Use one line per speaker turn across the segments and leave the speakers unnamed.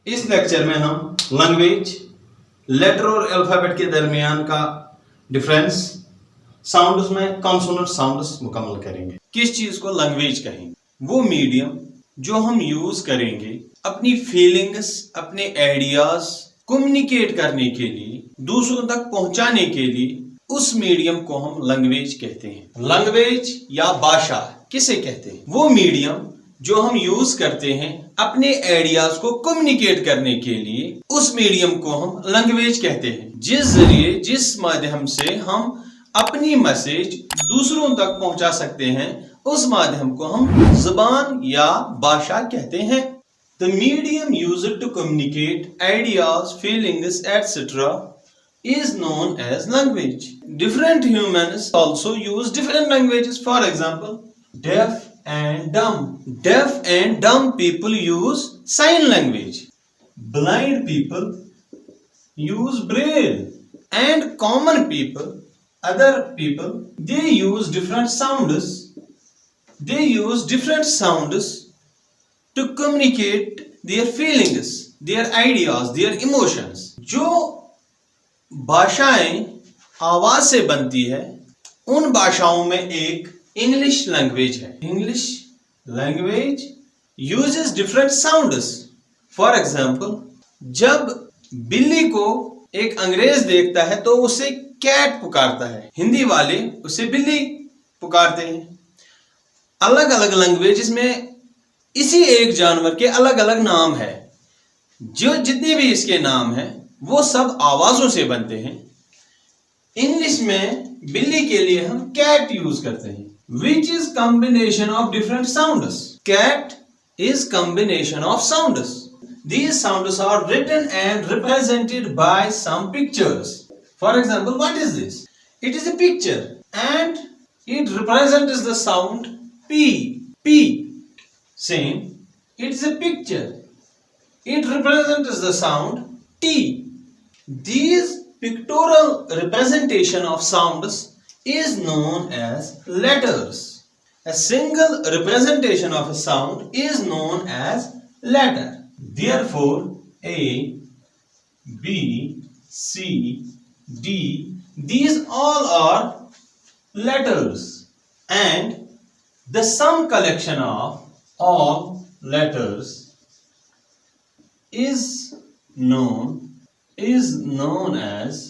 इस लेक्चर में हम लैंग्वेज, लेटर और अल्फाबेट के दरमियान का डिफरेंस, साउंड्स में कॉन्सोनेंट साउंड्स मुकम्मल करेंगे। किस चीज को लैंग्वेज कहेंगे? वो मीडियम जो हम यूज करेंगे अपनी फीलिंग्स, अपने आइडियाज कम्युनिकेट करने के लिए, दूसरों तक पहुंचाने के लिए, उस मीडियम को हम लैंग्वेज कहते हैं। लैंग्वेज या भाषा किसे कहते हैं? वो मीडियम जो हम यूज करते हैं अपने आइडियाज को कम्युनिकेट करने के लिए, उस मीडियम को हम लैंग्वेज कहते हैं। जिस जरिए, जिस माध्यम से हम अपनी मैसेज दूसरों तक पहुंचा सकते हैं, उस माध्यम को हम जुबान या भाषा कहते हैं। The medium used to communicate ideas, feelings, etc. is known as language. Different humans also use different languages. For example, deaf and dumb. Deaf and dumb people use sign language. Blind people use braille. And common people, other people, they use different sounds. They use different sounds to communicate their feelings, their ideas, their emotions. जो भाषाएं आवाज से बनती है, उन भाषाओं में एक इंग्लिश लैंग्वेज है। English language uses different sounds. For example, जब बिल्ली को एक अंग्रेज देखता है तो उसे कैट पुकारता है, हिंदी वाले उसे बिल्ली पुकारते हैं। अलग अलग लैंग्वेजेस में इसी एक जानवर के अलग अलग नाम है। जो जितने भी इसके नाम हैं वो सब आवाजों से बनते हैं। इंग्लिश में बिल्ली के लिए हम कैट यूज करते हैं, which is combination of different sounds. Cat is combination of sounds. These sounds are written and represented by some pictures. For example, what is this? It is a picture and it represents the sound P. P. Same, it is a picture. It represents the sound T. These pictorial representation of sounds is known as letters. A single representation of a sound is known as letter. Therefore, A, B, C, D, these all are letters, and the sum collection of all letters is known as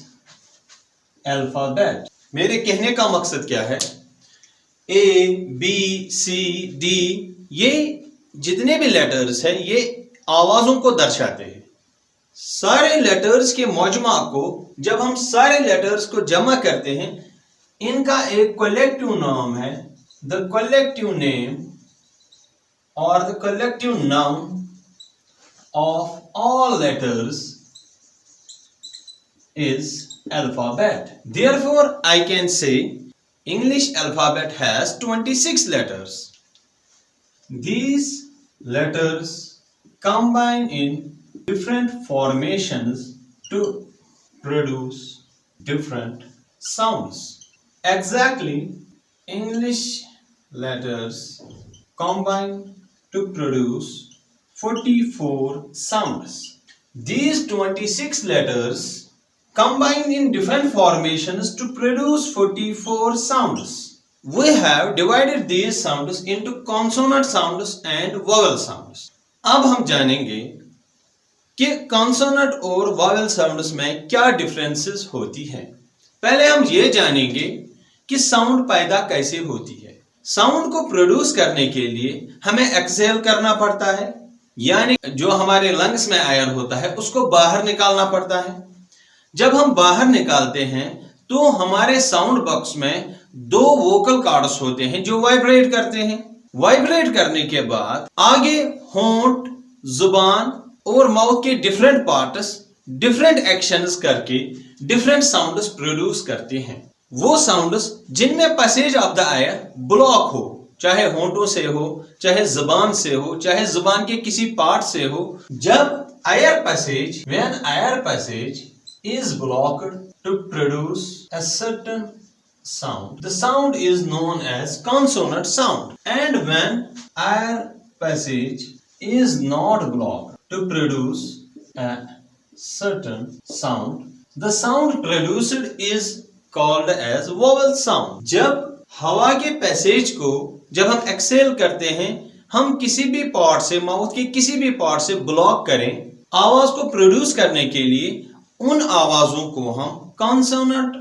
alphabet. मेरे कहने का मकसद क्या है? A, B, C, D, ये जितने भी letters हैं ये आवाजों को दर्शाते हैं। सारे लेटर्स के मजमा को जब हम सारे लेटर्स को जमा करते हैं, इनका एक कलेक्टिव नाम है। द कलेक्टिव नेम और the collective noun of all letters is alphabet. Therefore, I can say English alphabet has 26 letters. These letters combine in different formations to produce different sounds. Exactly, English letters combine to produce 44 sounds. These 26 letters combine in different formations to produce 44 sounds. We have divided these sounds into consonant sounds and vowel sounds. अब हम जानेंगे कि consonant और vowel sounds में क्या differences होती हैं। पहले हम ये जानेंगे कि साउंड पैदा कैसे होती है। साउंड को प्रोड्यूस करने के लिए हमें एक्सहेल करना पड़ता है, यानी जो हमारे लंग्स में एयर होता है उसको बाहर निकालना पड़ता है। जब हम बाहर निकालते हैं तो हमारे साउंड बॉक्स में दो वोकल कॉर्ड्स होते हैं जो वाइब्रेट करते हैं। वाइब्रेट करने के बाद आगे होंठ, जुबान और माउथ के डिफरेंट पार्ट्स डिफरेंट एक्शंस करके डिफरेंट साउंड्स प्रोड्यूस करते हैं। वो साउंड्स जिनमें passage of the air block हो, चाहे होंठों से हो, चाहे जुबान से हो, चाहे जुबान के किसी पार्ट से हो। जब air passage, when air passage is blocked to produce a certain sound, the sound is known as consonant sound. And when air passage is not blocked to produce a certain sound, the sound produced is called as vowel sound. जब हवा के passage को जब हम Excel करते हैं, हम किसी भी पार्ट से, माउथ के किसी भी पार्ट से ब्लॉक करें, आवाज को प्रोड्यूस करने के लिए उन आवाजों को हम कॉन्सोनेंट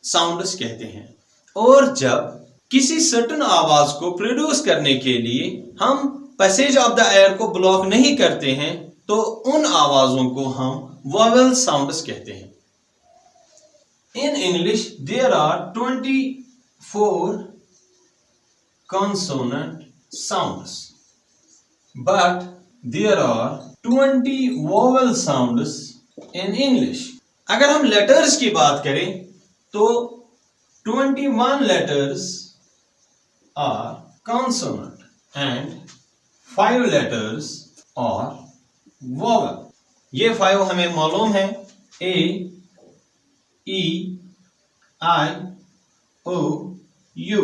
साउंड्स कहते हैं। और जब किसी सर्टेन आवाज को प्रोड्यूस करने के लिए हम पैसेज ऑफ द एयर को ब्लॉक नहीं करते हैं, तो उन आवाजों को हम वोवेल साउंड्स कहते हैं। In English there are 24 consonant sounds, but there are 20 vowel sounds in English. अगर हम लेटर्स की बात करें तो 21 letters are consonant and 5 letters are vowel. ये 5 हमें मालूम है, A, E, I, O, U.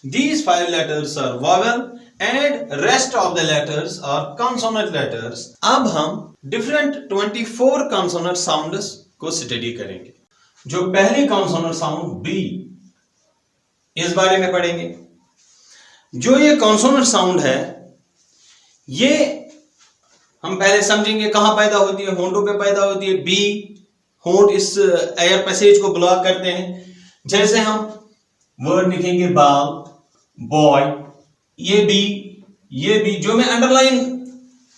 These 5 letters are vowel and rest of the letters are consonant letters. अब हम different 24 consonant sounds को स्टडी करेंगे। जो पहली consonant sound B, इस बारे में पढ़ेंगे। जो ये consonant sound है, ये हम पहले समझेंगे कहां पैदा होती है। होंठों पे पैदा होती है। B, होंठ इस एयर पैसेज को ब्लॉक करते हैं। जैसे हम वर्ड लिखेंगे बाल, बॉय, ये भी जो मैं अंडरलाइन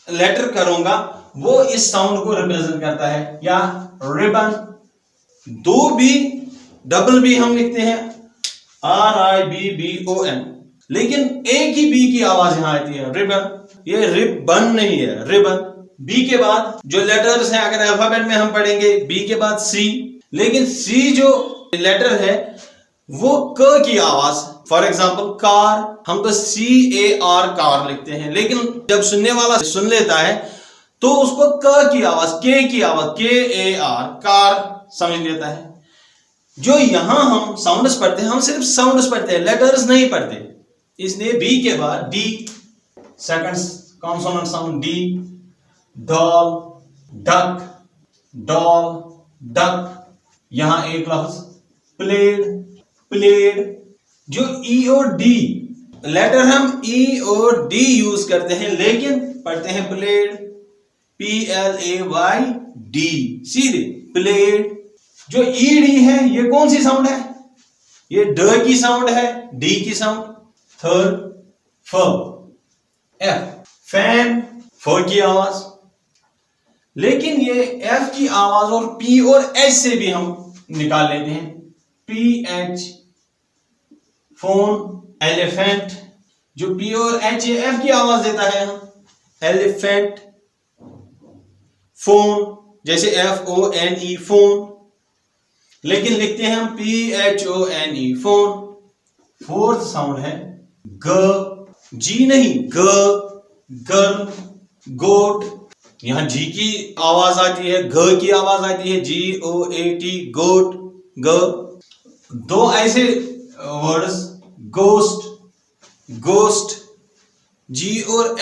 लेटर करूंगा वो इस साउंड को रिप्रेजेंट करता है। या रिबन, 2 बी, डबल बी हम लिखते हैं RIBBON, लेकिन एक ही बी की आवाज यहां आती है, रिबन। ये रिबन नहीं है, रिबन। बी के बाद जो लेटर्स हैं, अगर अल्फाबेट में हम पढ़ेंगे बी के बाद सी, लेकिन सी जो लेटर है वो क की आवाज, फॉर एग्जाम्पल कार, हम तो CAR कार लिखते हैं, लेकिन जब सुनने वाला सुन लेता है तो उसको क की आवाज, के की आवाज, KAR कार समझ लेता है। जो यहां हम साउंड्स पढ़ते हैं, हम सिर्फ साउंड्स पढ़ते हैं, लेटर्स नहीं पढ़ते। इसलिए बी के बाद D, second consonant sound D, doll, duck, doll, duck. यहां एक लफ्ज प्लेड, प्लेड। जो ई और डी लेटर हम ई और डी यूज करते हैं, लेकिन पढ़ते हैं प्लेड, PLAYD, सीधे प्लेड। जो ई डी है, ये कौन सी साउंड है? ये ड की साउंड है, डी की साउंड। थर्ड फ, एफ, फैन, फ की आवाज। लेकिन ये एफ की आवाज और पी और एच से भी हम निकाल लेते हैं। PH, phone, elephant. जो पी और एच एफ की आवाज देता है, हम एलिफेंट, फोन, जैसे FONE फोन, लेकिन लिखते हैं हम PHONE फोन। फोर्थ साउंड है ग, जी नहीं, ग, गर्ल, गोट। यहां जी की आवाज आती है, घ की आवाज आती है, GOAT, गोट, ग। 2 ऐसे वर्ड्स, गोस्ट, गोस्ट, G और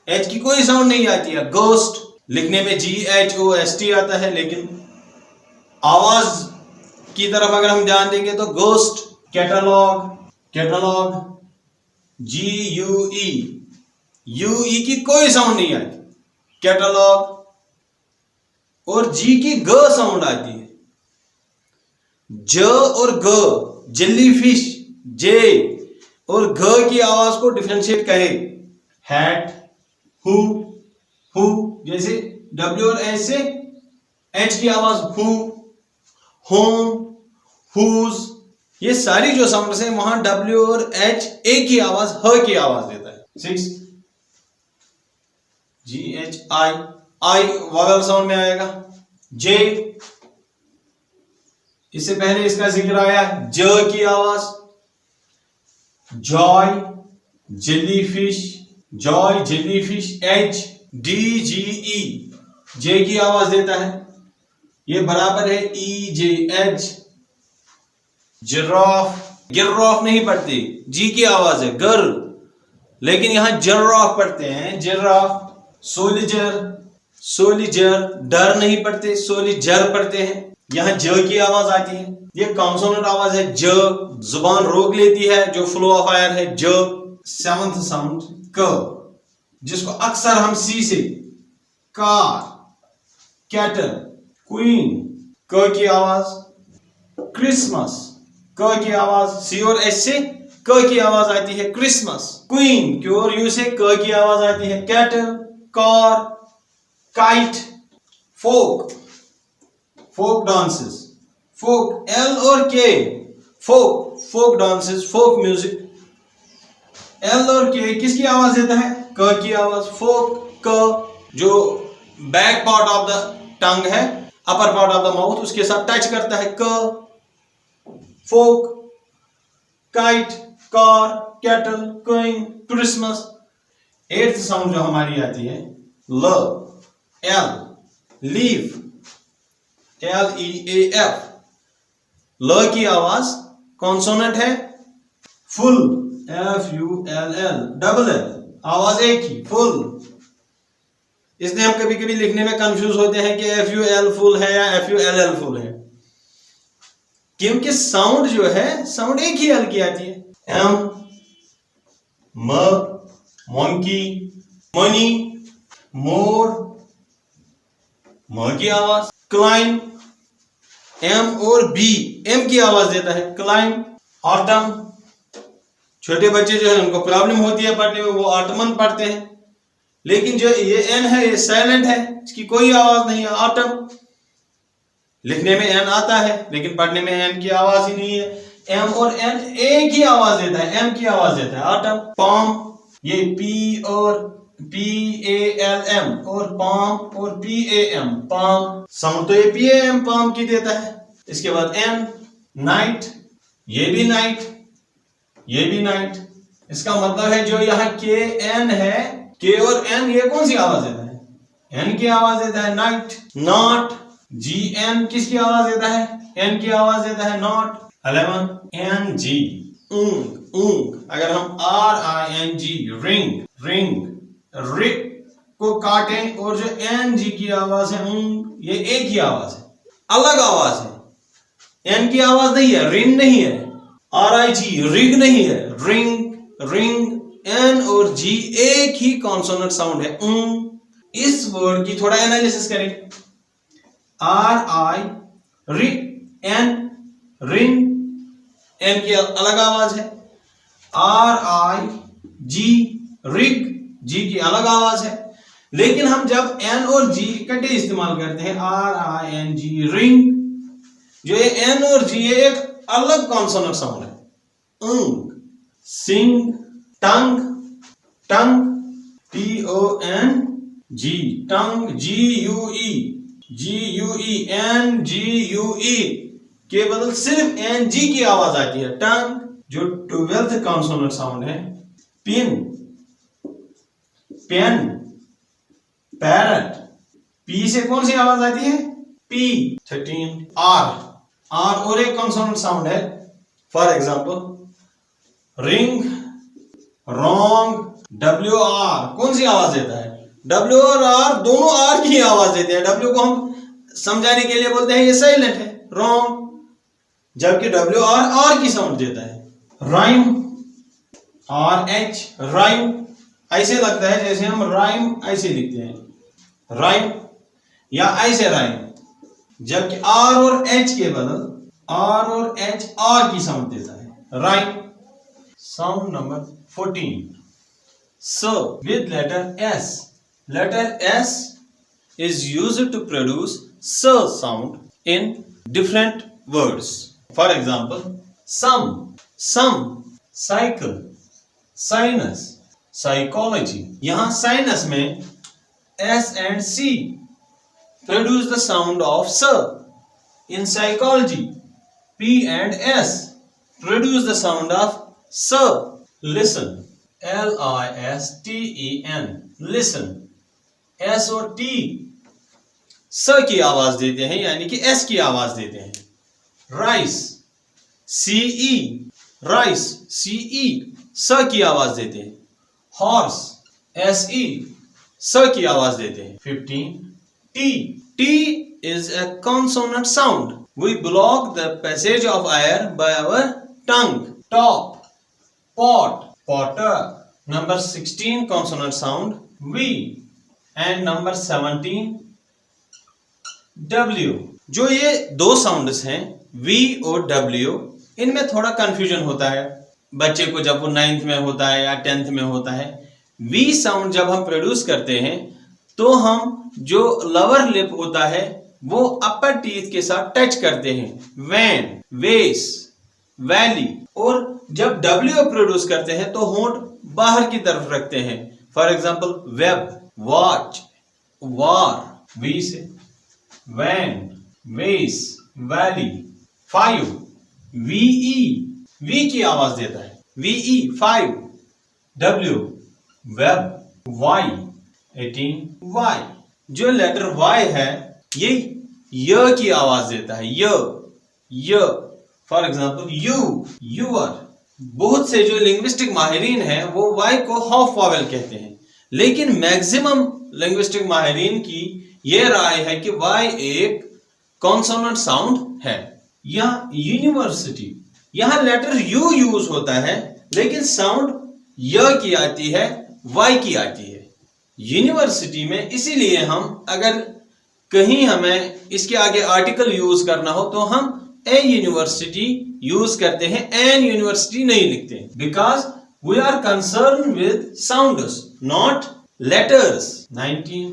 H की कोई साउंड नहीं आती है, गोस्ट। लिखने में GHOST आता है, लेकिन आवाज की तरफ अगर हम ध्यान देंगे तो गोस्ट। कैटलॉग, कैटलॉग, GUE की कोई साउंड नहीं आती, कैटलॉग। और जी की ग साउंड आती है। ज और ग, जेली फिश, जे, और घ की आवाज को डिफरेंशिएट करें, हैट, हु, जैसे W और H से H की आवाज हु, होम, हुज। ये सारी जो साउंड्स हैं वहां W और H एक ही आवाज, ह की आवाज देता है। 6 GHI, आई वोवेल साउंड में आएगा। J, इससे पहले इसका जिक्र आया, ज की आवाज। Joy, jellyfish, Joy, jellyfish. H, DGE, जे की आवाज देता है, ये बराबर है EJH। जिराफ, गिराफ नहीं पढ़ते, जी की आवाज है, गर्ल, लेकिन यहां जिराफ पढ़ते हैं, जिराफ। सोल्जर, सोलिजर, डर नहीं पढ़ते, सोलिजर पढ़ते हैं। यहाँ ज की आवाज आती है, ये कॉन्सोनेंट आवाज है ज, जुबान रोक लेती है, जो फ्लो ऑफ एयर है ज। सेवंथ साउंड क, जिसको अक्सर हम सी से, कार, कैटल, क्वीन, क की आवाज, क्रिसमस, क की आवाज, सी और एस से क की आवाज आती है क्रिसमस। क्वीन, क्यू और यू से क की आवाज आती है cattle, car, kite. Folk, folk dances, folk L और K, folk, folk dances, folk music. L और के किसकी आवाज देता है? क की आवाज। फोक, क जो back part of the tongue है, upper part of the mouth, उसके साथ टच करता है क। Folk, kite, car, cattle, queen, Christmas. Eighth sound जो हमारी आती है ल, एल, लीफ, LEAF। ल की आवाज कॉन्सोनेंट है फुल, FULL, डबल एल, आवाज एक ही, फुल। इसलिए हम कभी कभी लिखने में कंफ्यूज होते हैं कि FUL फुल है या FULL फुल है, क्योंकि साउंड जो है, साउंड एक ही एल की आती है। M, म, मंकी, मनी, मोर, म की आवाज। क्लाइम, एम और बी, एम की आवाज देता है क्लाइम। ऑटम, छोटे बच्चे जो है उनको प्रॉब्लम होती है पढ़ने में, वो ऑटमन पढ़ते हैं, लेकिन जो ये एन है ये साइलेंट है, इसकी कोई आवाज नहीं है। ऑटम, लिखने में एन आता है लेकिन पढ़ने में एन की आवाज ही नहीं है। एम और एन एक ही आवाज देता है, एम की आवाज देता है ऑटम। पॉम, ये पी और PALM और पाम और PAM, पाम। साउंड तो ये PAM पाम की देता है। इसके बाद एन, नाइट, ये भी नाइट, ये भी नाइट। इसका मतलब है जो यहाँ KN है, K और N, ये कौन सी आवाज देता है? N की आवाज देता है, नाइट। नॉट, GN किसकी आवाज देता है? N की आवाज देता है, नॉट। 11, NG, ऊंग, ऊंग। अगर हम RING, रिंग, रिंग, रिक को काटें और जो NG की आवाज है, ये एक ही आवाज है, अलग आवाज है। N की आवाज नहीं है, रिंग नहीं है। RIG, रिग नहीं है, रिंग, रिंग। N और G एक ही कॉन्सोनेंट साउंड है, इस वर्ड की थोड़ा एनालिसिस करें। RI, rig, N, ring, N की अलग आवाज है। RIG, रिग, G की अलग आवाज है। लेकिन हम जब N और G इकट्ठे इस्तेमाल करते हैं, RING, रिंग, जो ये N और G ये एक अलग कॉन्सोनेंट साउंड है। सिंग, टंग, टंग, TONG, टंग, GUE, NGUE के बदल सिर्फ NG की आवाज आती है, टंग। जो 12th कॉन्सोनेंट साउंड है, पिन, पेन, पैरट। P से कौन सी आवाज आती है? P। 13, R, R और एक कॉन्सोनेंट साउंड है। For example ring, wrong, WR कौन सी आवाज देता है? W और R दोनों R की आवाज देते हैं। W को हम समझाने के लिए बोलते हैं ये साइलेंट है, रॉन्ग, जबकि WR R की साउंड देता है। Rhyme, RH, rhyme. ऐसे लगता है जैसे हम राइम ऐसे लिखते हैं, राइम, या ऐसे राइम, जबकि R और H के बदल R और H R की साउंड देता है, rhyme. Sound number 14, so with letter S. Letter S is used to produce S sound in different words. For example, some, cycle, sinus, psychology. यहाँ sinus में S and C produce the sound of S. In psychology, P and S produce the sound of S. Listen, LISTEN, listen. S और T स की आवाज देते हैं, यानी कि S की आवाज देते हैं। राइस, CE, राइस, CE स की आवाज देते हैं। हॉर्स, SE स की आवाज देते हैं। 15, T. T is a consonant sound. We block the passage of air by our tongue. Top, pot, potter. Number 16 consonant sound V. And number 17 W. जो ये दो साउंड्स हैं V और W, इनमें थोड़ा कंफ्यूजन होता है बच्चे को जब वो 9th में होता है या 10th में होता है। V साउंड जब हम प्रोड्यूस करते हैं तो हम जो लोअर लिप होता है वो अपर टीथ के साथ टच करते हैं। Van, vase, valley. और जब W प्रोड्यूस करते हैं तो होंठ बाहर की तरफ रखते हैं। For example web, watch, war. V से van, vase, valley. 5 VE, V की आवाज देता है। VE 5। W web, Y 18 Y। जो लेटर Y है ये य की आवाज देता है। य। For example you, your. बहुत से जो लिंग्विस्टिक माहिरीन हैं वो Y को हाफ वावेल कहते हैं, लेकिन मैक्सिमम लिंग्विस्टिक माहिरीन की ये राय है कि Y एक कॉन्सोनेंट साउंड है। यहाँ यूनिवर्सिटी, यहाँ लेटर U यूज होता है लेकिन साउंड य की आती है, Y की आती है यूनिवर्सिटी में। इसीलिए हम अगर कहीं हमें इसके आगे आर्टिकल यूज करना हो तो हम ए यूनिवर्सिटी यूज करते हैं, एन यूनिवर्सिटी नहीं लिखते, because we are concern with sounds not letters. 19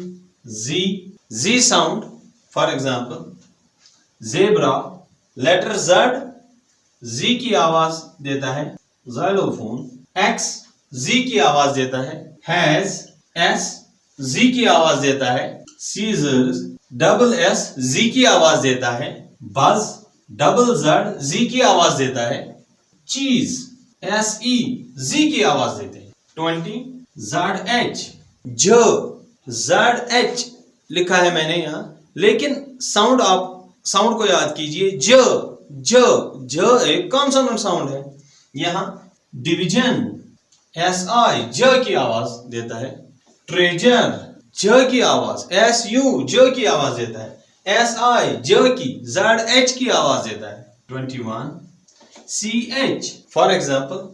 Z sound. For example zebra, letter Z की आवाज देता है। ज़ाइलोफोन। X Z की आवाज देता है। हैज, S Z की आवाज देता है। सीजर्स, डबल S Z की आवाज देता है। बज, डबल Z की आवाज देता है। चीज, SE Z की आवाज देते हैं। 20 ZH, ZH लिखा है मैंने यहाँ, लेकिन साउंड आप साउंड को याद कीजिए। ज एक कॉन्सोनेंट साउंड है। यहाँ डिवीजन, SI ज की आवाज देता है। ट्रेजर, ज की आवाज। SU ज की आवाज देता है। SI ज की, ZH की आवाज देता है। 21 CH। फॉर एग्जाम्पल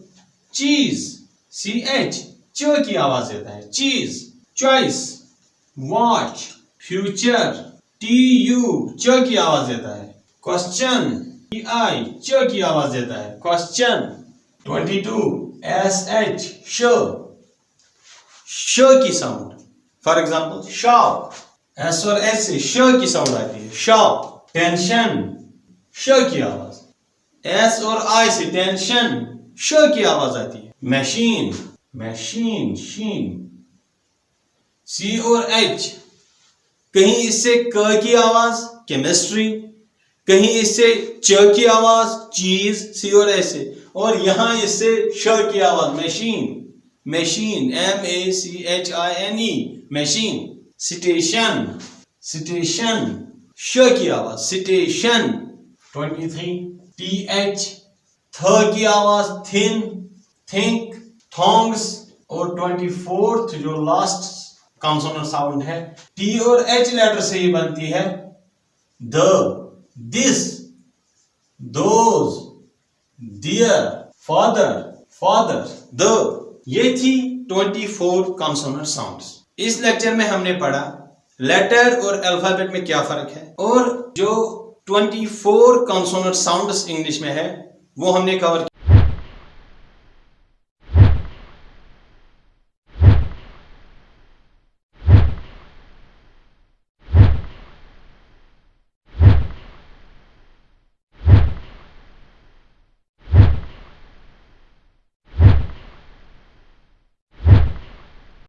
चीज, CH च की आवाज देता है। चीज। चॉइस, वॉच, फ्यूचर, TU च की आवाज देता है। क्वेश्चन, TI च की आवाज देता है। क्वेश्चन। 22 SH श की sound. For example shop, S और S से श की साउंड आती है। शॉप। टेंशन, श की आवाज। S और I से टेंशन, श की आवाज आती है। मशीन, मशीन, शीन। C और H, कहीं इससे क की आवाज, केमिस्ट्री, कहीं इससे च की आवाज, चीज, C और S से, और यहां इससे श की आवाज, machine, machine, MACHINE, machine. Station, station, श की आवाज, स्टेशन। 23 TH थ की आवाज, थिन, थिंक, थॉन्ग्स। और 24th जो लास्ट कॉन्सोनेंट साउंड है T और H लेटर से ही बनती है। The, this, those, dear, father, father, the. ये थी 24 कॉन्सोनेंट साउंड्स। इस लेक्चर में हमने पढ़ा लेटर और अल्फाबेट में क्या फर्क है, और जो 24 कॉन्सोनेंट साउंड्स इंग्लिश में है वो हमने कवर किया।